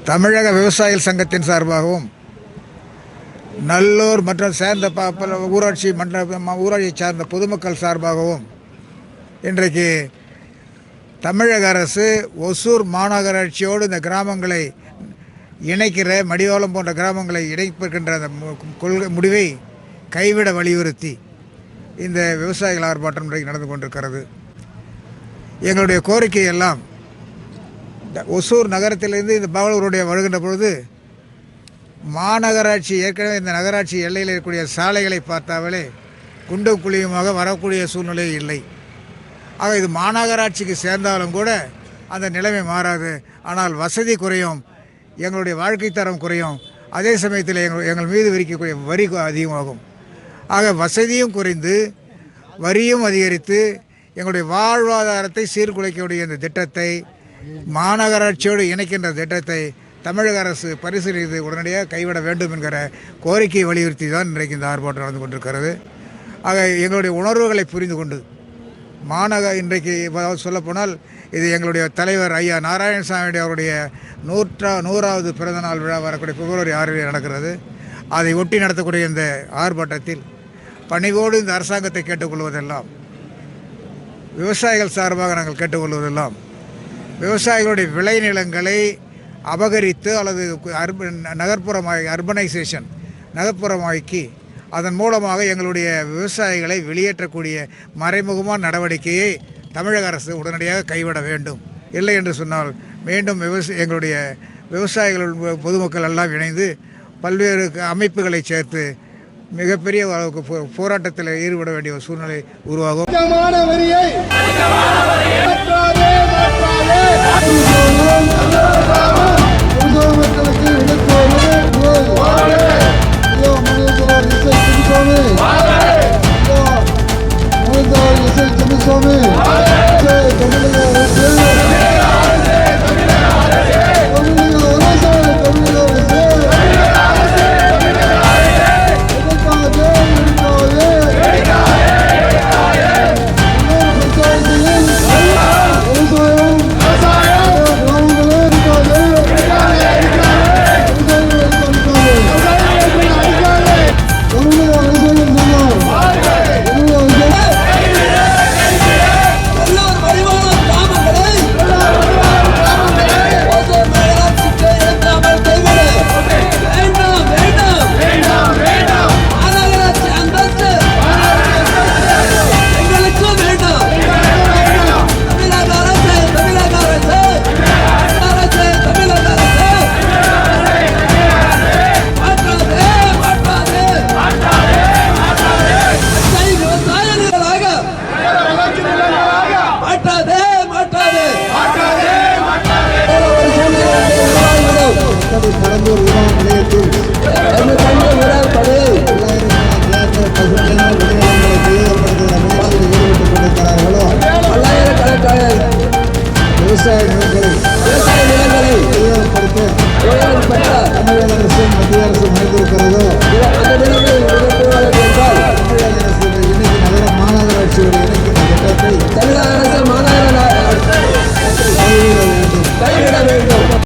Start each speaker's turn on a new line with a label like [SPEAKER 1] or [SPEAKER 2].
[SPEAKER 1] தமிழக விவசாயிகள் சங்கத்தின் சார்பாகவும் நல்லூர் மற்றும் சேர்ந்த ஊராட்சி ஊராட்சியை சார்ந்த பொதுமக்கள் சார்பாகவும் இன்றைக்கு தமிழக அரசு ஒசூர் மாநகராட்சியோடு இந்த கிராமங்களை இணைக்கிற மடிவாளம் போன்ற கிராமங்களை இணைப்பிருக்கின்ற அந்த கொள்கை முடிவை கைவிட வலியுறுத்தி இந்த விவசாயிகள் ஆர்ப்பாட்டம் இன்றைக்கு நடந்து கொண்டிருக்கிறது. எங்களுடைய கோரிக்கை எல்லாம் ஒசூர் நகரத்திலிருந்து இந்த பாகலூருடைய வருகின்ற பொழுது மாநகராட்சி ஏற்கனவே இந்த நகராட்சி எல்லையில் இருக்கக்கூடிய சாலைகளை பார்த்தாலே குண்டும் குழியுமாக வரக்கூடிய சூழ்நிலை இல்லை. ஆக இது மாநகராட்சிக்கு சேர்ந்தாலும் கூட அந்த நிலைமை மாறாது. ஆனால் வசதி குறையும், எங்களுடைய வாழ்க்கை தரம் குறையும், அதே சமயத்தில் எங்கள் மீது விதிக்கக்கூடிய வரி அதிகமாகும். ஆக வசதியும் குறைந்து வரியும் அதிகரித்து எங்களுடைய வாழ்வாதாரத்தை சீர்குலைக்கக்கூடிய இந்த திட்டத்தை மாநகராட்சியோடு இணைக்கின்ற திட்டத்தை தமிழக அரசு பரிசீலித்து உடனடியாக கைவிட வேண்டும் என்கிற கோரிக்கையை வலியுறுத்தி தான் இன்றைக்கு இந்த ஆர்ப்பாட்டம் நடந்து கொண்டிருக்கிறது. ஆக எங்களுடைய உணர்வுகளை புரிந்து கொண்டு இன்றைக்கு சொல்லப்போனால் இது எங்களுடைய தலைவர் ஐயா நாராயணசாமி அவருடைய 100வது பிறந்தநாள் விழா வரக்கூடிய பிப்ரவரி 6 நடக்கிறது. அதை ஒட்டி நடத்தக்கூடிய இந்த ஆர்ப்பாட்டத்தில் பணிவோடு இந்த அரசாங்கத்தை கேட்டுக்கொள்வதெல்லாம், விவசாயிகள் சார்பாக நாங்கள் கேட்டுக்கொள்வதெல்லாம், விவசாயிகளுடைய விளைநிலங்களை அபகரித்து அல்லது அர்பனைசேஷன் நகர்ப்புறமாக்கி அதன் மூலமாக எங்களுடைய விவசாயிகளை வெளியேற்றக்கூடிய மறைமுகமான நடவடிக்கையை தமிழக அரசு உடனடியாக கைவிட வேண்டும். இல்லை என்று சொன்னால் மீண்டும் எங்களுடைய விவசாயிகள் பொதுமக்கள் எல்லாம் இணைந்து பல்வேறு அமைப்புகளை சேர்த்து மிகப்பெரிய அளவுக்கு போராட்டத்தில் ஈடுபட வேண்டிய ஒரு சூழ்நிலை உருவாகும். விவசாய நிலங்களை கையகப்படுத்த தமிழக அரசும் மத்திய அரசும் முனைந்திருக்கிறதோ